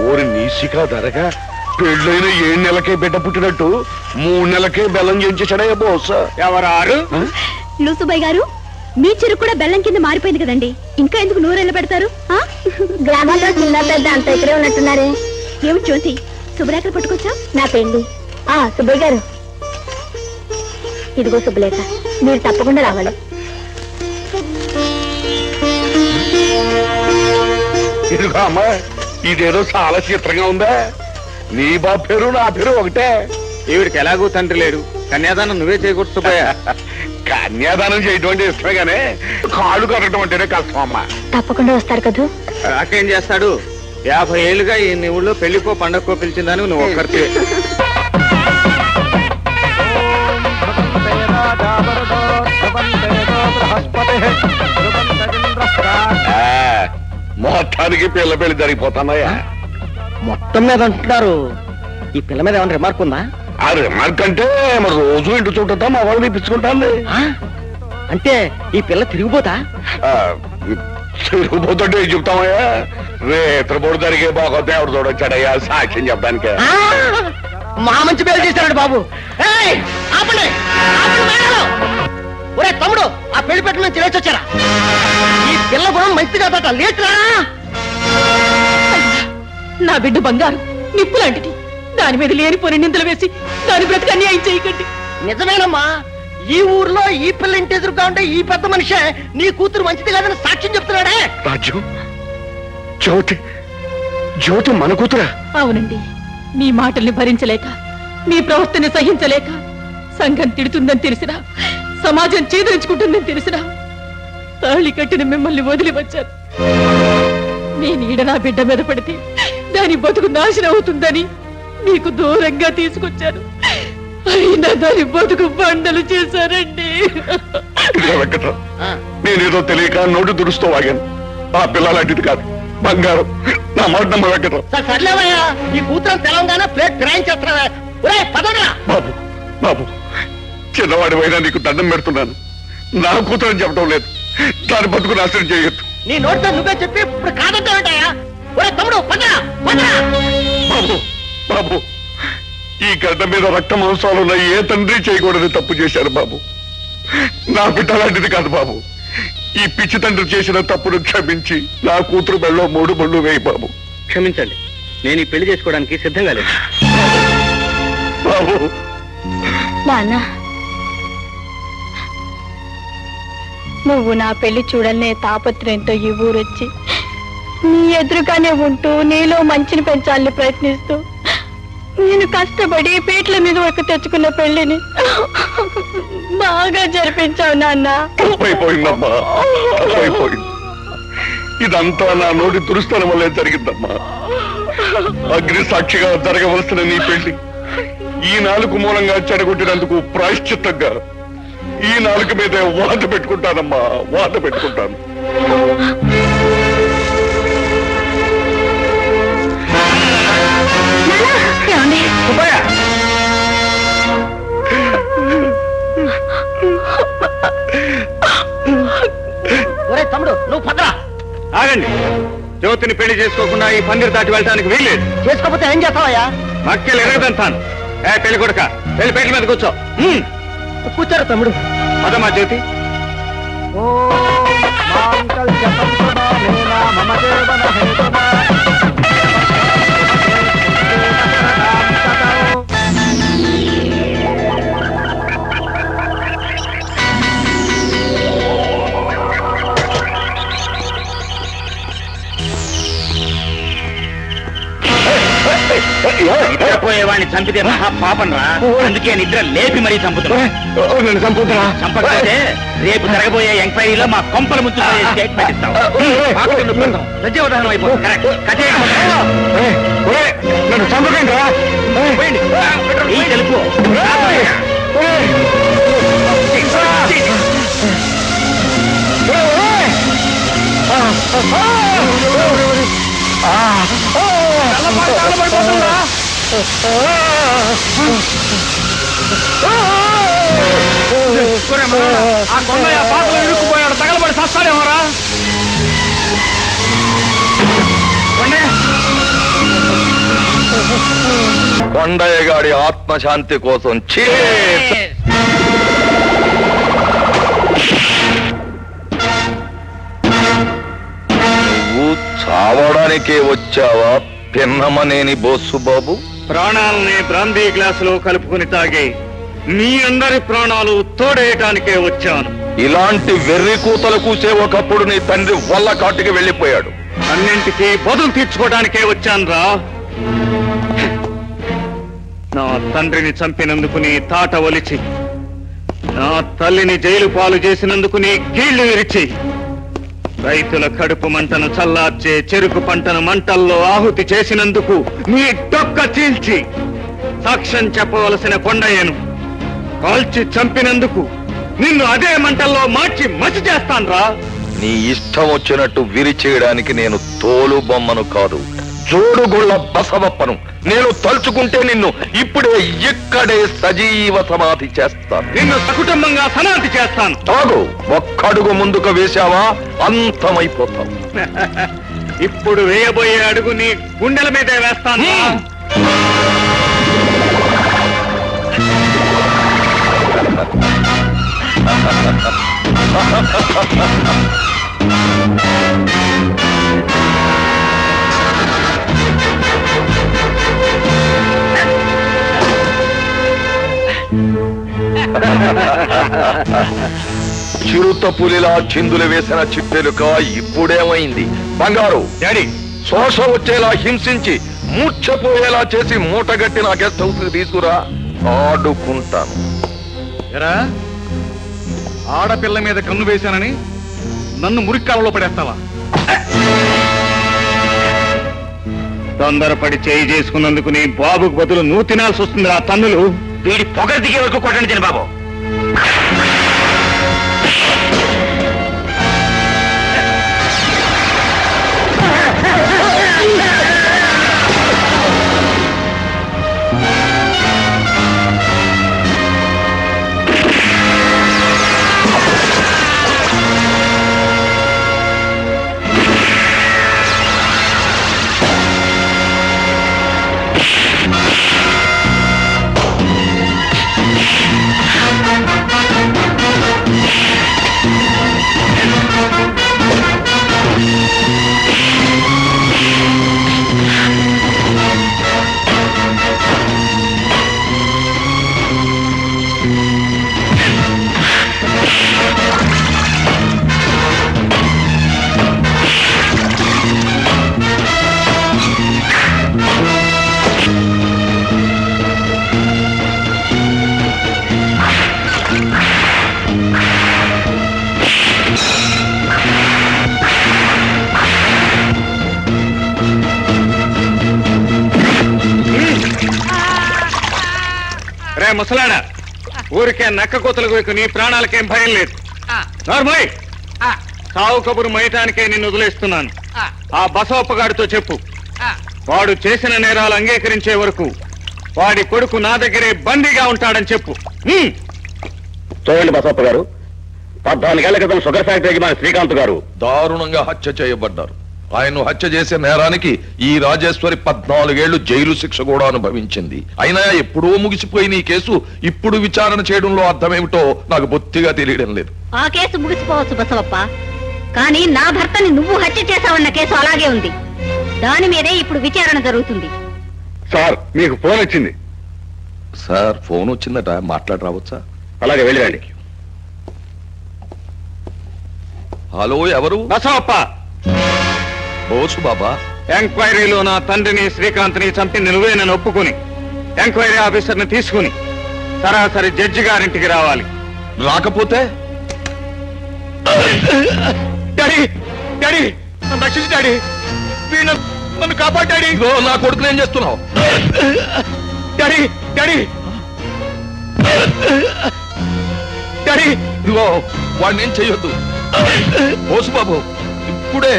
ఓరి నీసికా ధరగా పెళ్ళైన 7 నెలలకే బిడ్డ పుట్టినట్టు 3 నెలలకే బెల్లం చేయించాడే బోస్. ఎవరారు? లూసుబాయ్ గారు, మీ చెరుకు కూడా బెల్లం కింద మారిపోయింది కదండి, ఇంకా ఎందుకు నూరెళ్ళ పెడతారు? గ్రామాల్లో చిన్న పెద్ద అంత ఇక్కడే ఉన్నట్టున్నారే. ఏమిటి జ్యోతి, శుభ్రేఖలు పట్టుకొచ్చా? నా పెళ్లి. సుబ్బయ్య గారు, ఇదిగో శుభలేఖ, మీరు తప్పకుండా రావాలి. ఇదిగో అమ్మా, ఇదేదో చాలా చిత్రంగా ఉందా? నీ బాబు పేరు నా పేరు ఒకటే. ఈవిడికి ఎలాగూ తండ్రి లేడు, కన్యాదానం నువ్వే చేయకూడదు సుబ్బయ్య. కన్యాదానం చేయటం అంటే ఇష్టమే గానే కాళ్ళు కట్టడం అంటేనే కష్టం అమ్మా. తప్పకుండా వస్తారు కదూ. రాకేం చేస్తాడు? 50 ఏళ్ళుగా ఈ ఊళ్ళో పెళ్లికో పండగకో పిలిచిందని నువ్వు ఒక్కరితే. మొత్తానికి పిల్ల పెళ్లి జరిగిపోతున్నాయా? మొత్తం మీద అంటున్నారు. ఈ పిల్ల మీద ఏమైనా రిమార్క్ ఉందా? ఆ రిమార్క్ అంటే మరి రోజు ఇంటి చుట్టూ మా వాళ్ళు ఇప్పించుకుంటాను. అంటే ఈ పిల్ల తిరిగిపోతా? తిరిగిపోతుంటే చెప్తామయ్యా, రేత్రపోడు జరిగే బాగా దేవుడు చూడొచ్చాడయ్యా సాక్ష్యం చెప్పడానికి. మా మంచి పేరు చేశాడు బాబు. ఒరే తమ్ముడు, ఆ పెళ్లి పెట్టు నుంచి లేచి వచ్చారా? ఈ పిల్ల గుణం మంచిది కాదట, లేచురా. నా బిడ్డ బంగారు నిప్పు లాంటిది, దాని మీద లేనిపోని నిందలు వేసి దాని బ్రతికి అన్యాయం చేయకండి. నిజమేనమ్మా, ఈ ఊర్లో ఈ పిల్ల ఇంటి ఎదురుగా ఉంటే ఈ పెద్ద మనిషే నీ కూతురు మంచిది కాదని సాక్ష్యం చెప్తున్నాడే. రాజ్యం, జ్యోతి జ్యోతి మన కూతురా? అవునండి, మీ మాటల్ని భరించలేక, మీ ప్రవర్తన సహించలేక, సంఘం తిడుతుందని తెలిసినా, సమాజం చేదరించుకుంటుందని తెలిసినా తాళి కట్టిన మిమ్మల్ని వదిలి వచ్చాను. నేను ఈడ నా బిడ్డ మీద పడితే దాని బతుకు నాశనం అవుతుందని మీకు దూరంగా తీసుకొచ్చాను. అయినా దాని బతుకు బండలు చేశారండి. నేనేదో తెలియక నోటు దురుస్తూ వాగాను. ఆ పిల్ల లాంటిది కాదు, బంగారం. నా మాట నమ్మ వెంకట. సర్లేవయ్యా, ఈ కూతురు తెలంగాణ ప్లేట్ గ్రాయించేస్తున్నావా? బాబు బాబు, చిన్నవాడి అయినా నీకు దండం పెడుతున్నాను. నా కూతురని చెప్పడం లేదు, దాని బతుకు నాశనం చేయొద్దు. నీ నోటితో నువ్వే చెప్పి ఇప్పుడు కాదంటావేంటయ్యా? తమ్ముడు బాబు బాబు, ఈ గడ్డ మీద రక్త మాంసాలున్న ఏ తండ్రి చేయకూడదు తప్పు చేశారు బాబు. నా బిడ్డ లాంటిది కాదు బాబు. ఈ పిచ్చి తండ్రి చేసిన తప్పును క్షమించి నా కూతురు మెళ్ళో 3 బళ్ళు వేయి బాబు. క్షమించండి, నేను ఈ పెళ్లి చేసుకోవడానికి సిద్ధంగా లేదు. బాబు, నాన్న, నువ్వు నా పెళ్లి చూడలనే తాపత్రయంతో ఈ ఊరొచ్చి నీ ఎదురుగానే ఉంటూ నీలో మంచిని పెంచాలని ప్రయత్నిస్తూ నేను కష్టపడి పీట్ల మీద ఒక తెచ్చుకున్న పెళ్లిని బాగా జరిపించావు నాన్న. తప్పైపోయిందమ్మా, తప్పైపోయింది. ఇదంతా నా నోటి దురుస్తానం వల్లే జరిగిందమ్మా. అగ్ని సాక్షిగా జరగవలసిన నీ పెళ్లి ఈ నాలుగు మూలంగా చెడగొట్టినందుకు ప్రాయశ్చిత్తంగా ఈ నాలుగు మీదే వాత పెట్టుకుంటానమ్మా, వాత పెట్టుకుంటాను. ఒరే తమ్ముడు, నువ్వు పదరా. ఆగండి, జ్యోతిని పెళ్లి చేసుకోకుండా ఈ పందిరి దాటి వెళ్ళడానికి వీల్లేదు. చేసుకోకపోతే ఏం చేస్తావయ్యా? మక్కలు ఎరగదంతాను. పెళ్లి కొడుక, వెళ్ళి పెళ్లి మీద కూర్చో. కూర్చోరు తమ్ముడు. పదమ్మా జ్యోతి. పోయేవాడిని చంపితే మహా పాపం రా. అందుకే నిద్ర లేపి మరీ చంపుతున్నా. చంపకపోతే రేపు జరగబోయే ఎంక్వైరీలో మా కొంపల ముందు స్టేట్మెంట్ ఇస్తాం. సత్యవధానం అయిపోతుంది. నన్ను చంపకండి రా. తెలుపు ఆ కొండయ్య పాటలు ఇరుక్కుపోయాడు, తగలబడి సస్తాడేమోరా. కొండయ్య గారి ఆత్మశాంతి కోసం నువ్వు చావడానికే వచ్చావా పిన్నమనేని బోసు బాబు? ప్రాణాలని బ్రాందీ గ్లాసులో కలుపుకుని తాగి మీ అందరి ప్రాణాలు తోడేయటానికే వచ్చాను. ఇలాంటి వెర్రి కూతలు కూసే ఒకప్పుడు నీ తండ్రి వల్ల కాటికి వెళ్ళిపోయాడు. అన్నింటికీ బదులు తీర్చుకోవడానికే వచ్చానురా. నా తండ్రిని చంపినందుకు నీ తాట ఒలిచి, నా తల్లిని జైలు పాలు చేసినందుకు నీ కీళ్లు విరిచి, రైతుల కడుపు మంటను చల్లార్చే చెరుకు పంటను మంటల్లో ఆహుతి చేసినందుకు నీ డొక్క చీల్చి, సాక్ష్యం చెప్పవలసిన కొండయ్యను కాల్చి చంపినందుకు నిన్ను అదే మంటల్లో మార్చి మసి చేస్తాన్రా. నీ ఇష్టం వచ్చినట్టు విరిచేయడానికి నేను తోలు బొమ్మను కాదు, జోడుగుళ్ళ బసవప్పను. నేను తలుచుకుంటే నిన్ను ఇప్పుడే ఇక్కడే సజీవ సమాధి చేస్తాను. నిన్ను సకుటుంబంగా సమాధి చేస్తాను. తాగు, ఒక్కడుగు ముందుకు వేశావా అంతమైపోతావు. ఇప్పుడు వేయబోయే అడుగు నీ గుండెల మీదే వేస్తాను. చిరుత పులిలా చిందులు వేసిన చిట్టెలుక ఇప్పుడేమైంది? బంగారు డాడీ, శోష వచ్చేలా హింసించి మూర్ఛపోయేలా చేసి మూటగట్టి నా గెస్ట్ హౌస్ తీసుకురా, ఆడుకుంటాను. ఎరా, ఆడపిల్ల మీద కన్ను వేశానని నన్ను మురిక్కాలలో పడేస్తావా? తొందరపడి చేయి చేసుకున్నందుకు నీ బాబుకు బదులు నువ్వు తినాల్సి వస్తుంది. ఆ తన్నులు వీడి పొగరు దిగే వరకు కొట్టండి తిని బాబు. రే ముసలాడా, ఊరికే నక్క కోతలకు నీ ప్రాణాలకేం భయం లేదు. నార్మల్ సావు కబురు మయటానికే నిన్ను వదిలేస్తున్నాను. ఆ బసవప్పగాడితో చెప్పు, వాడు చేసిన నేరాలు అంగీకరించే వరకు వాడి కొడుకు నా దగ్గరే బందీగా ఉంటాడని చెప్పు. చూడండి బసప్ప గారు, 14 ఏళ్ల క్రితం షుగర్ ఫ్యాక్టరీకి మన శ్రీకాంత్ గారు దారుణంగా హత్య చేయబడ్డారు. ఆయన్ను హత్య చేసే నేరానికి ఈ రాజేశ్వరి 14 ఏళ్లు జైలు శిక్ష కూడా అనుభవించింది. అయినా ఎప్పుడో ముగిసిపోయిన ఈ కేసు ఇప్పుడు విచారణ చేయడంలో అర్థమేమిటో నాకు బొత్తిగా తెలియడం లేదు. ఆ కేసు ముగిసిపోవచ్చు బసవప్ప, కానీ నా భర్తని నువ్వు హత్య చేశావన్న కేసు అలాగే ఉంది. దాని మీదే ఇప్పుడు విచారణ జరుగుతుంది. సార్ మీకు ఫోన్ వచ్చింది. సార్ ఫోన్ వచ్చిందట, మాట్లాడి రావచ్చా? అలాగే వెళ్ళండి. హలో, ఎవరు? బసవప్ప, బోసు బాబా. ఎంక్వైరీలో నా తండ్రిని శ్రీకాంత్ని చంపింది నువ్వేనని ఒప్పుకుని ఎంక్వైరీ ఆఫీసర్ని తీసుకుని సరాసరి జడ్జి గారింటికి రావాలి. రాకపోతే డాడీ, డాడీ, నన్ను రక్షించు డాడీ, నన్ను కాపాడు డాడీ. ఇదిగో నా కొడుకుని ఏం చేస్తున్నావు? డాడీ, డాడీ, డాడీ, ఇదిగో వాడిని ఏం చెయ్యొద్దు. బోసు బాబు, ఇప్పుడే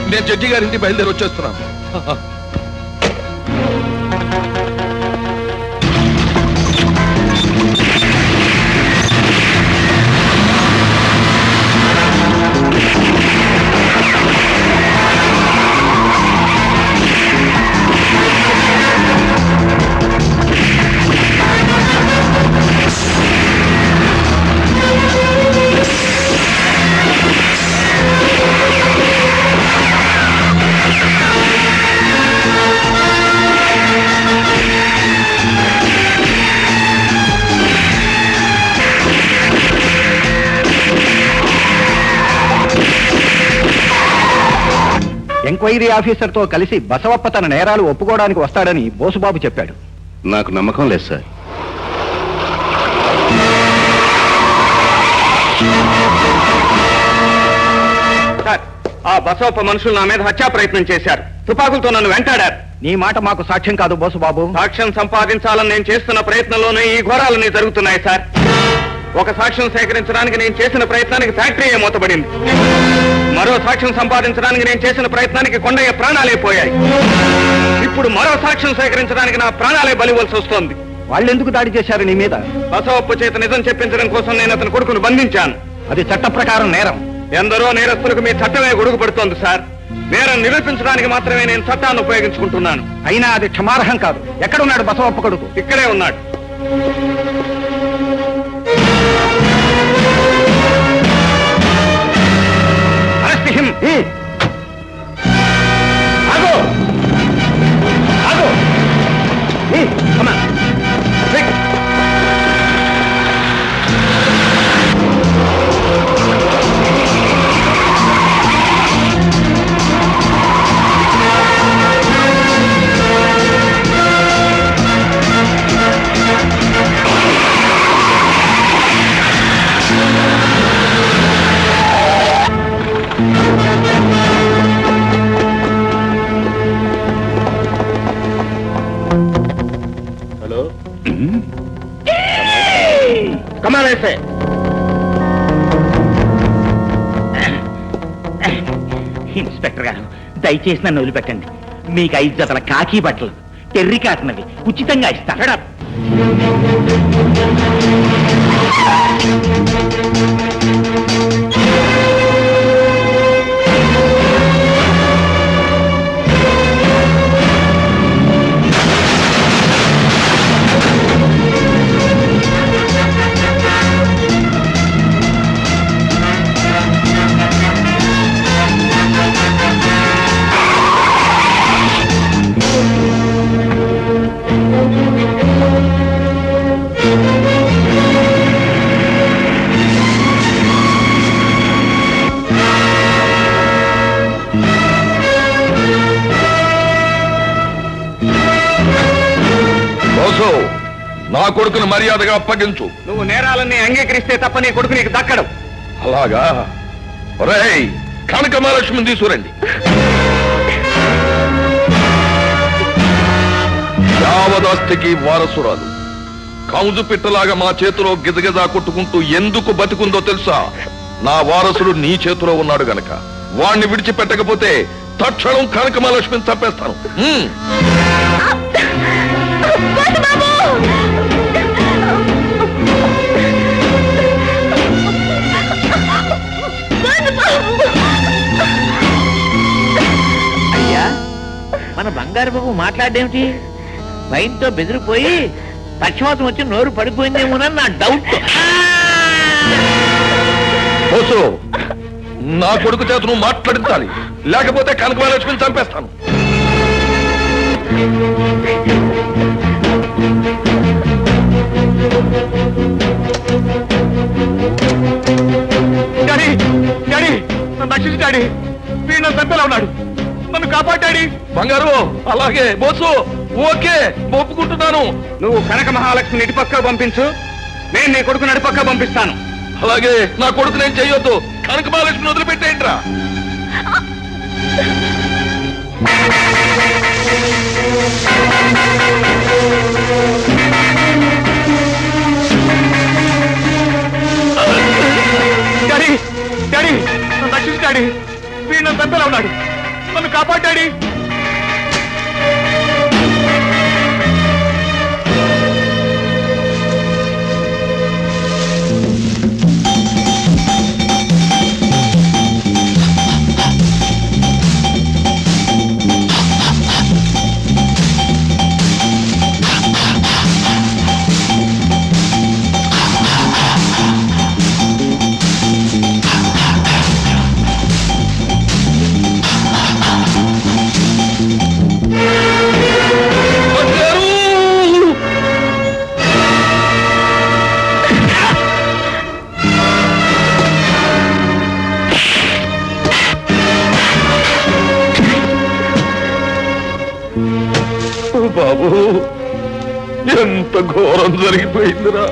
నేను జడ్జి గారింటి బయలుదేరి వచ్చేస్తున్నాను. ఎంక్వైరీ ఆఫీసర్తో కలిసి బసవప్ప తన నేరాలు ఒప్పుకోవడానికి వస్తాడని బోసుబాబు చెప్పాడు. నాకు నమ్మకం లేదు సార్. సార్, ఆ బసవప్ప మనుషులు నా మీద హత్యా ప్రయత్నం చేశారు. తుపాకులతో నన్ను వెంటాడారు. నీ మాట మాకు సాక్ష్యం కాదు బోసుబాబు. సాక్ష్యం సంపాదించాలని నేను చేస్తున్న ప్రయత్నంలోనే ఈ ఘోరాలన్నీ జరుగుతున్నాయి సార్. ఒక సాక్ష్యం సేకరించడానికి నేను చేసిన ప్రయత్నానికి ఫ్యాక్టరీ మూతబడింది. మరో సాక్ష్యం సంపాదించడానికి నేను చేసిన ప్రయత్నానికి కొండయ్య ప్రాణాలే పోయాయి. ఇప్పుడు మరో సాక్ష్యం సేకరించడానికి నా ప్రాణాలే బలివలసి వస్తోంది. వాళ్ళెందుకు దాడి చేశారు నీ మీద? బసవప్ప చేత నిజం చెప్పించడం కోసం నేను అతని కొడుకును బంధించాను. అది చట్ట ప్రకారం నేరం. ఎందరో నేరస్తులకు మీ చట్టమే గొడుగు పడుతోంది సార్. నేరం నిరూపించడానికి మాత్రమే నేను చట్టాన్ని ఉపయోగించుకుంటున్నాను. అయినా అది క్షమార్హం కాదు. ఎక్కడున్నాడు బసవప్ప కొడుకు? ఇక్కడే ఉన్నాడు. Arrest him. ఆగో ఆగో. Come on. Quick. కమానేసే ఇన్స్పెక్టర్ గారు, దయచేసి నన్ను వదిలిపెట్టండి. మీకు 5 జతల కాకి బట్టలు టెర్రీ కాటనవి ఉచితంగా ఇస్తాను. నా కొడుకును మర్యాదగా అప్పగించు. నువ్వు నేరాలన్నీ అంగీకరిస్తే తప్ప నీ కొడుకు నీకు దక్కడం. అలాగా? ఒరేయ్, కనక మహాలక్ష్మిని తీసుకురండి. యావదాస్తికి వారసురాలు. కౌజు పిట్టలాగా మా చేతిలో గిజగిజా కొట్టుకుంటూ ఎందుకు బతికుందో తెలుసా? నా వారసుడు నీ చేతిలో ఉన్నాడు గనక. వాణ్ణి విడిచిపెట్టకపోతే తక్షణం కనక మహాలక్ష్మిని చంపేస్తాను. అయ్యా, మన బంగారు బాబు మాట్లాడేమిటి? భయంతో బెదిరిపోయి పక్షవాతం వచ్చి నోరు పడిపోయిందేమోనని నా డౌట్. బోసు, నా కొడుకు చేత నువ్వు మాట్లాడించాలి, లేకపోతే కనక మహాలక్ష్మిని చంపేస్తాను. డాడీ, డాడీ, నన్ను రక్షించు డాడీ. వీడు నన్ను చంపేలా ఉన్నాడు. నన్ను కాపాడాడి. బంగారు, అలాగే బోసు, ఓకే, ఒప్పుకుంటున్నాను. నువ్వు కనక మహాలక్ష్మిని ఇటుపక్క పంపించు, నేను నీ కొడుకుని అటుపక్క పంపిస్తాను. అలాగే, నా కొడుకు నేను చెయ్యొద్దు. కనక మహాలక్ష్మిని వదిలిపెట్టేయంట్రా. డాడీ, డాడీ, నన్ను రక్షించు డాడీ. వీడు నన్ను చంపేలా ఉన్నాడు. నన్ను కాపాడాడి. బాబు ఎంత ఘోరం జరిగిపోయిందిరా.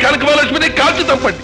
కనకమహాలక్ష్మిని కాల్చి తప్పండి.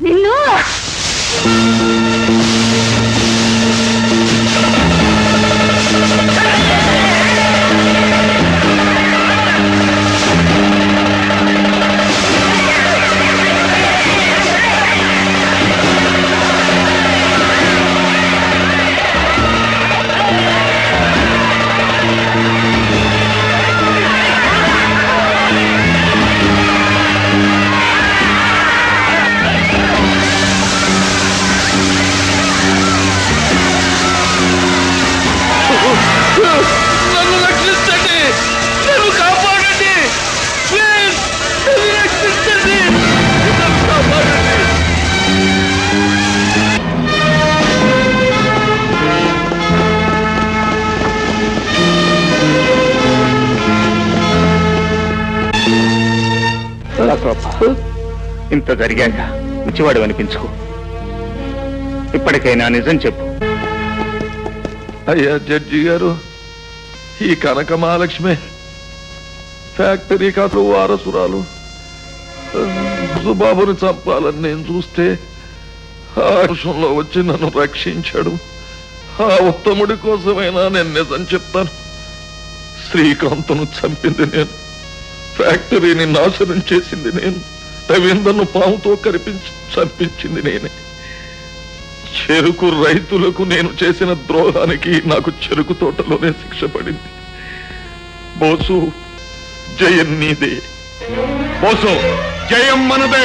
నిన్ను నన్ను రక్షించండి, నన్ను కాపాడండి, ప్లీజ్ నన్ను రక్షించండి, నన్ను కాపాడండి. ఇంత జరిగాక మంచివాడు అనిపించుకో. ఇప్పటికైనా నిజం చెప్పు. అయ్యా జడ్జి గారు, ఈ కనక మహాలక్ష్మి ఫ్యాక్టరీ కాదు వారసురాలు. సుబాబుని చంపాలని నేను చూస్తే ఆ విషయంలో వచ్చి నన్ను రక్షించాడు. ఆ ఉత్తముడి కోసమైనా నేను నిజం చెప్తాను. శ్రీకాంత్ను చంపింది నేను, ఫ్యాక్టరీని నాశనం చేసింది నేను, రవీంద్రను పాముతో కరిపించి చంపించింది నేనే. చెరుకు రైతులకు నేను చేసిన ద్రోహానికి నాకు చెరుకు తోటలోనే శిక్ష పడింది. బోసు, జయం నీదే. బోసు, జయం మనదే.